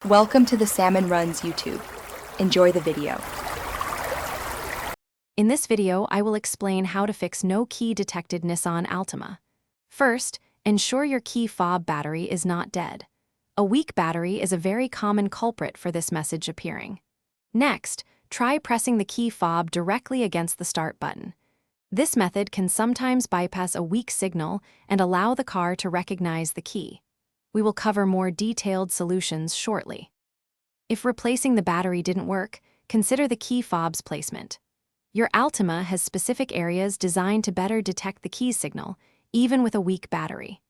Welcome to the Salmon Runs YouTube. Enjoy the video. In this video, I will explain how to fix no key detected Nissan Altima. First, ensure your key fob battery is not dead. A weak battery is a very common culprit for this message appearing. Next, try pressing the key fob directly against the start button. This method can sometimes bypass a weak signal and allow the car to recognize the key. We will cover more detailed solutions shortly. If replacing the battery didn't work, consider the key fob's placement. Your Altima has specific areas designed to better detect the key signal, even with a weak battery.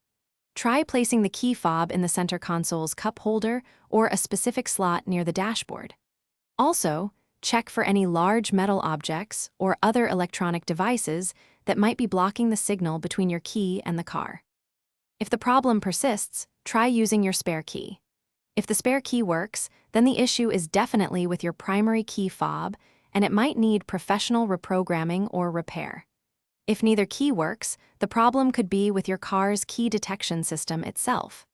Try placing the key fob in the center console's cup holder or a specific slot near the dashboard. Also, check for any large metal objects or other electronic devices that might be blocking the signal between your key and the car. If the problem persists, try using your spare key. If the spare key works, then the issue is definitely with your primary key fob, and it might need professional reprogramming or repair. If neither key works, the problem could be with your car's key detection system itself.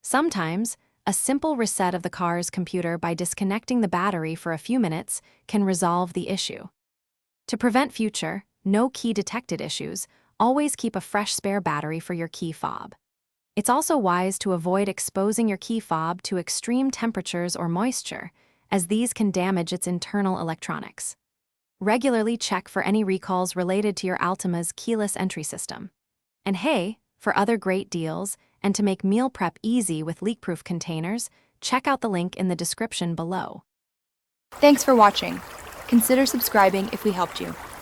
Sometimes, a simple reset of the car's computer by disconnecting the battery for a few minutes can resolve the issue. To prevent future, no key detected issues, always keep a fresh spare battery for your key fob. It's also wise to avoid exposing your key fob to extreme temperatures or moisture, as these can damage its internal electronics. Regularly check for any recalls related to your Altima's keyless entry system. And hey, for other great deals, and to make meal prep easy with leak-proof containers, check out the link in the description below. Thanks for watching. Consider subscribing if we helped you.